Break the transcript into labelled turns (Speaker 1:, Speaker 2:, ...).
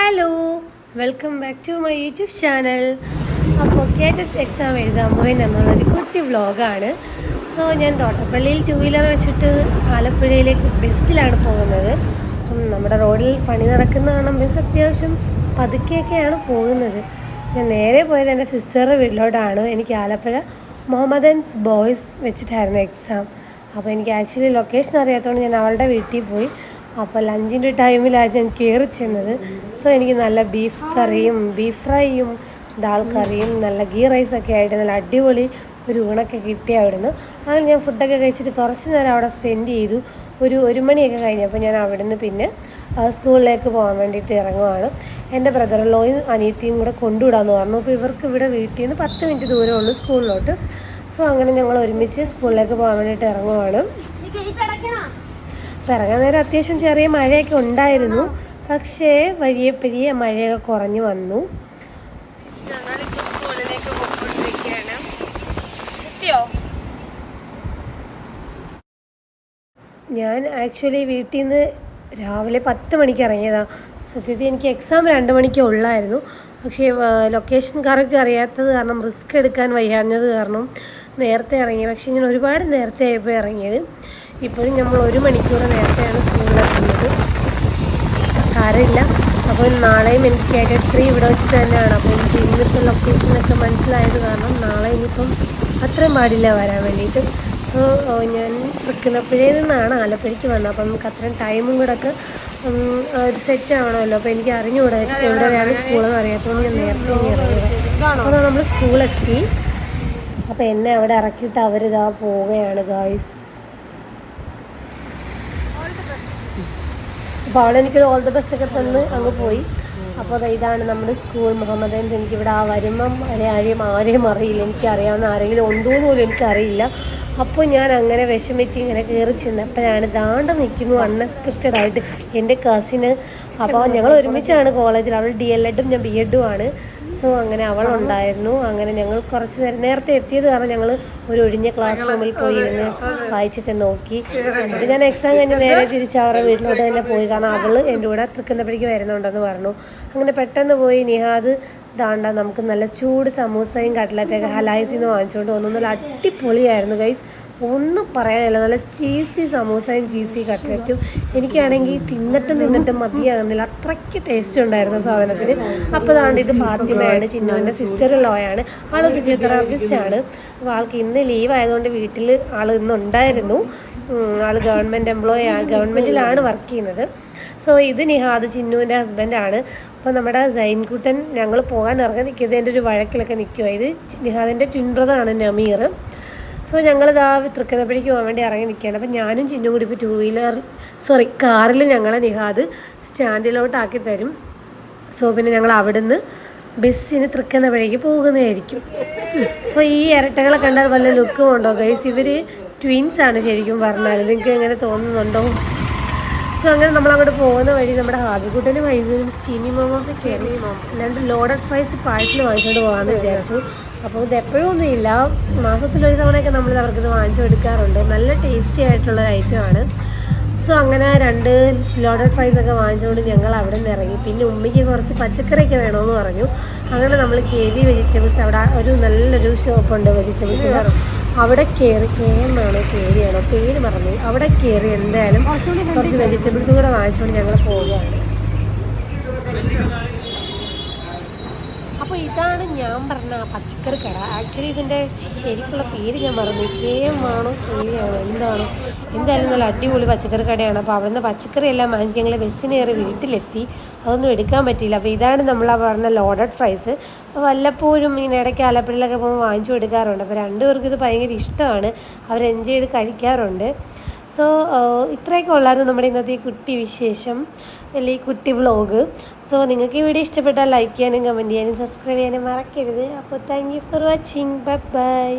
Speaker 1: Hello, welcome back to my YouTube channel. അപ്പോൾ കേറ്ററ്റ് exam എഴുതാൻ പോയി എന്നുള്ളൊരു കുട്ടി വ്ളോഗാണ്. സോ ഞാൻ തോട്ടപ്പള്ളിയിൽ 2 വീലർ വെച്ചിട്ട് ആലപ്പുഴയിലേക്ക് ബസ്സിലാണ് പോകുന്നത്. നമ്മുടെ റോഡിൽ പണി നടക്കുന്ന കാരണം ബസ് അത്യാവശ്യം പതുക്കെയൊക്കെയാണ് പോകുന്നത്. ഞാൻ നേരെ പോയത് എൻ്റെ സിസ്റ്ററുടെ വീട്ടിലോട്ടാണ്. എനിക്ക് ആലപ്പുഴ മുഹമ്മദൻസ് ബോയ്സ് വെച്ചിട്ടായിരുന്നു എക്സാം. അപ്പോൾ എനിക്ക് ആക്ച്വലി ലൊക്കേഷൻ അറിയാത്തതുകൊണ്ട് ഞാൻ അവളുടെ വീട്ടിൽ പോയി. അപ്പോൾ ലഞ്ചിൻ്റെ ടൈമിലാണ് ഞാൻ കയറി ചെന്നത്. സോ എനിക്ക് നല്ല ബീഫ് കറിയും ബീഫ് ഫ്രൈയും ദാൽ കറിയും നല്ല ഗീ റൈസൊക്കെ ആയിട്ട് നല്ല അടിപൊളി ഒരു ഊണൊക്കെ കിട്ടി അവിടുന്ന്. അങ്ങനെ ഞാൻ ഫുഡൊക്കെ കഴിച്ചിട്ട് കുറച്ച് നേരം അവിടെ സ്പെൻഡ് ചെയ്തു. ഒരു 1 മണിയൊക്കെ കഴിഞ്ഞപ്പോൾ ഞാൻ അവിടുന്ന് പിന്നെ സ്കൂളിലേക്ക് പോകാൻ വേണ്ടിയിട്ട് ഇറങ്ങുവാണ്. എൻ്റെ ബ്രദറിലോയും അനിയത്തിയും കൂടെ കൊണ്ടുവിടാമെന്ന് പറഞ്ഞു. അപ്പോൾ ഇവർക്ക് ഇവിടെ വീട്ടിൽ നിന്ന് 10 മിനിറ്റ് ദൂരമുള്ളൂ സ്കൂളിലോട്ട്. സോ അങ്ങനെ ഞങ്ങൾ ഒരുമിച്ച് സ്കൂളിലേക്ക് പോകാൻ വേണ്ടിയിട്ട് ഇറങ്ങുവാണ്. അപ്പോൾ ഇറങ്ങാൻ നേരം അത്യാവശ്യം ചെറിയ മഴയൊക്കെ ഉണ്ടായിരുന്നു. പക്ഷേ വഴിയെ മഴയൊക്കെ കുറഞ്ഞു വന്നു. ഞാൻ ആക്ച്വലി വീട്ടിൽ നിന്ന് രാവിലെ 10 മണിക്ക് ഇറങ്ങിയതാണ്. സത്യത്തിൽ എനിക്ക് എക്സാം 2 മണിക്ക് ഉള്ളായിരുന്നു. പക്ഷേ ലൊക്കേഷൻ കറക്റ്റ് അറിയാത്തത് കാരണം റിസ്ക് എടുക്കാൻ വയ്യാഞ്ഞത് കാരണം നേരത്തെ ഇറങ്ങി. പക്ഷേ ഞാൻ ഒരുപാട് നേരത്തെ ആയപ്പോൾ ഇറങ്ങിയത്. ഇപ്പോഴും നമ്മൾ 1 മണിക്കൂർ നേരത്തെയാണ് സ്കൂളിലെത്തുന്നത്. സാരമില്ല. അപ്പോൾ നാളെയും എനിക്ക് കേറ്ററ്റ് 3 ഇവിടെ വെച്ചിട്ട് തന്നെയാണ്. അപ്പോൾ എനിക്ക് ഇന്നിപ്പോൾ ലൊക്കേഷനൊക്കെ മനസ്സിലായത് കാരണം നാളെ ഇനിയിപ്പം അത്രയും പാടില്ല വരാൻ വേണ്ടിയിട്ട്. സോ ഞാൻ തൃക്കുന്നപ്പുഴയിൽ നിന്നാണ് ആലപ്പുഴയ്ക്ക് വന്നത്. അപ്പം നമുക്ക് അത്രയും ടൈമും കൂടെ ഒക്കെ ഒരു സെറ്റ് ആവണമല്ലോ. അപ്പോൾ എനിക്ക് അറിഞ്ഞുകൂടെ എവിടെയാണ് സ്കൂളെന്ന് അറിയാത്തതുകൊണ്ട് ഞാൻ നേരത്തെ ഇറങ്ങിയത്. അപ്പോൾ നമ്മൾ സ്കൂളെത്തി. അപ്പോൾ എന്നെ അവിടെ ഇറക്കിയിട്ട് അവരിതാ പോവുകയാണ് ഗായ്സ്. അപ്പോൾ അവളെനിക്കൊരു ഓൾ ദ ബെസ്റ്റ് ഒക്കെ തന്ന് അങ്ങ് പോയി. അപ്പോൾ ഇതാണ് നമ്മുടെ സ്കൂൾ മുഹമ്മദൻസ്. എനിക്കിവിടെ വരുമ്പം ആരെയും അറിയില്ല. എനിക്കറിയാവുന്ന ആരെങ്കിലും ഉണ്ടോയെന്ന് പോലും എനിക്കറിയില്ല. അപ്പോൾ ഞാൻ അങ്ങനെ വിഷമിച്ച് ഇങ്ങനെ കയറി ചെന്നപ്പോഴാണ് ദാണ്ട നിൽക്കുന്നു അൺഎക്സ്പെക്റ്റഡ് ആയിട്ട് എൻ്റെ കസിന്. അപ്പോൾ ഞങ്ങൾ ഒരുമിച്ചാണ് കോളേജിൽ. അവൾ DL.Edഉം ഞാൻ B.Edഉം ആണ്. സോ അങ്ങനെ അവളുണ്ടായിരുന്നു. അങ്ങനെ ഞങ്ങൾ കുറച്ച് നേരത്തെ എത്തിയത് കാരണം ഞങ്ങൾ ഒരു ഒഴിഞ്ഞ ക്ലാസ് റൂമിൽ പോയി ഇരുന്ന് വായിച്ചൊക്കെ നോക്കി. എന്നിട്ട് ഞാൻ എക്സാം കഴിഞ്ഞ് നേരെ തിരിച്ച് അവരുടെ വീട്ടിലോട്ട് തന്നെ പോയി. കാരണം അവൾ എൻ്റെ കൂടെ തൃക്കുന്നപ്പുഴയ്ക്ക് വരുന്നുണ്ടെന്ന് പറഞ്ഞു. അങ്ങനെ പെട്ടെന്ന് പോയി. നിഹാദ് ദാണ്ട നമുക്ക് നല്ല ചൂട് സമൂസയും കട്ട്ലറ്റൊക്കെ ഹലായിസിൽ നിന്ന് വാങ്ങിച്ചുകൊണ്ട് വന്നു. നല്ല അടിപൊളിയായിരുന്നു ഗൈസ്. ഒന്നും പറയാനില്ല. നല്ല ചീസി സമൂസയും ചീസി കട്ട്ലറ്റും. എനിക്കാണെങ്കിൽ തിന്നിട്ടും മതിയാകുന്നില്ല. അത്രയ്ക്ക് ടേസ്റ്റ് ഉണ്ടായിരുന്നു സാധനത്തിന്. അപ്പോൾ ദാണ്ട് ഇത് ഫാത്തിമയാണ്, ചിന്നുവിൻ്റെ സിസ്റ്റർ-ഇൻ-ലോയാണ്. ആൾ ഫിസിയോതെറാപ്പിസ്റ്റാണ്. അപ്പോൾ ആൾക്ക് ഇന്ന് ലീവ് ആയതുകൊണ്ട് വീട്ടിൽ ആൾ ഇന്നുണ്ടായിരുന്നു. ആൾ ഗവൺമെൻറ് എംപ്ലോയിയാണ്, ഗവൺമെൻറ്റിലാണ് വർക്ക് ചെയ്യുന്നത്. സോ ഇത് നിഹാദ്, ചിന്നുവിൻ്റെ ഹസ്ബൻഡാണ്. അപ്പോൾ നമ്മുടെ സൈൻകുട്ടൻ ഞങ്ങൾ പോകാൻ ഇറങ്ങി നിൽക്കുന്നത് എൻ്റെ ഒരു വഴക്കിലൊക്കെ നിൽക്കുക. ഇത് നിഹാദിൻ്റെ ട്വിൻ ബ്രദറാണ് നമീർ. സോ ഞങ്ങളിതാ തൃക്കുന്നപ്പുഴയ്ക്ക് പോകാൻ വേണ്ടി ഇറങ്ങി നിൽക്കുകയാണ്. അപ്പോൾ ഞാനും ചിന്നും കൂടി ഇപ്പോൾ കാറിൽ ഞങ്ങളെ നിഹാദ് സ്റ്റാൻഡിലോട്ടാക്കി തരും. സോ പിന്നെ ഞങ്ങൾ അവിടുന്ന് ബസ്സിന് തൃക്കുന്നപ്പുഴയ്ക്ക് പോകുന്നതായിരിക്കും. സോ ഈ ഇരട്ടകളെ കണ്ടാൽ വല്ല ലുക്കും ഉണ്ടോ ഗൈസ്? ഇവർ ട്വിൻസാണ് ശരിക്കും പറഞ്ഞാൽ. നിങ്ങൾക്ക് എങ്ങനെ തോന്നുന്നുണ്ടോ? സോ അങ്ങനെ നമ്മളങ്ങോട്ട് പോകുന്ന വഴി നമ്മുടെ ഹാബിക്കുട്ടനും വൈദ്യുതിനും സ്റ്റീമി മോമോസ് കയറി 2 ലോഡഡ് ഫ്രൈസ് പാഴ്സൽ വാങ്ങിച്ചുകൊണ്ട് പോകാമെന്ന് വിചാരിച്ചു. അപ്പോൾ ഇത് എപ്പോഴും ഒന്നുമില്ല, മാസത്തിലൊരു തവണയൊക്കെ നമ്മൾ അവർക്കിത് വാങ്ങിച്ചു എടുക്കാറുണ്ട്. നല്ല ടേസ്റ്റി ആയിട്ടുള്ള ഐറ്റമാണ്. സോ അങ്ങനെ 2 ലോഡഡ് ഫ്രൈസ് ഒക്കെ വാങ്ങിച്ചുകൊണ്ട് ഞങ്ങൾ അവിടെ നിന്ന് ഇറങ്ങി. പിന്നെ ഉമ്മയ്ക്ക് കുറച്ച് പച്ചക്കറിയൊക്കെ വേണമെന്ന് പറഞ്ഞു. അങ്ങനെ നമ്മൾ KB വെജിറ്റബിൾസ്, അവിടെ ഒരു നല്ലൊരു ഷോപ്പുണ്ട് വെജിറ്റബിൾസ്. അവിടെ കയറി കേരിയാണോ പേര് മറന്നു. അവിടെ കയറി എന്തായാലും കുറച്ച് വെജിറ്റബിൾസും കൂടെ വാങ്ങിച്ചുകൊണ്ട് ഞങ്ങൾ പോവുകയാണ്. അപ്പോൾ ഇതാണ് ഞാൻ പറഞ്ഞ പച്ചക്കറി കട. ആക്ച്വലി ഇതിൻ്റെ ശരിക്കുള്ള പേര് ഞാൻ മറന്നു. കേമാണോ കേരിയാണോ എന്തായാലും നല്ല അടിപൊളി പച്ചക്കറി കടയാണ്. അപ്പോൾ അവിടുന്ന് പച്ചക്കറി എല്ലാം വാങ്ങിച്ച് ഞങ്ങൾ ബസ്സിനേറി വീട്ടിലെത്തി. അതൊന്നും എടുക്കാൻ പറ്റിയില്ല. അപ്പോൾ ഇതാണ് നമ്മൾ പറഞ്ഞ ലോഡഡ് ഫ്രൈസ്. അപ്പോൾ വല്ലപ്പോഴും ഇങ്ങനെ ഇടയ്ക്ക് ആലപ്പുഴയിലൊക്കെ പോകുമ്പോൾ വാങ്ങിച്ചു കൊടുക്കാറുണ്ട്. അപ്പോൾ 2 പേർക്കും ഇത് ഭയങ്കര ഇഷ്ടമാണ്. അവർ എൻജോയ് ചെയ്ത് കഴിക്കാറുണ്ട്. സോ ഇത്രയൊക്കെ ഉള്ളായിരുന്നു നമ്മുടെ ഇന്നത്തെ ഈ കുട്ടി വിശേഷം, അല്ലെങ്കിൽ കുട്ടി വ്ളോഗ്. സോ നിങ്ങൾക്ക് ഈ വീഡിയോ ഇഷ്ടപ്പെട്ടാൽ ലൈക്ക് ചെയ്യാനും കമൻറ്റ് ചെയ്യാനും സബ്സ്ക്രൈബ് ചെയ്യാനും മറക്കരുത്. അപ്പോൾ thank you for watching. By.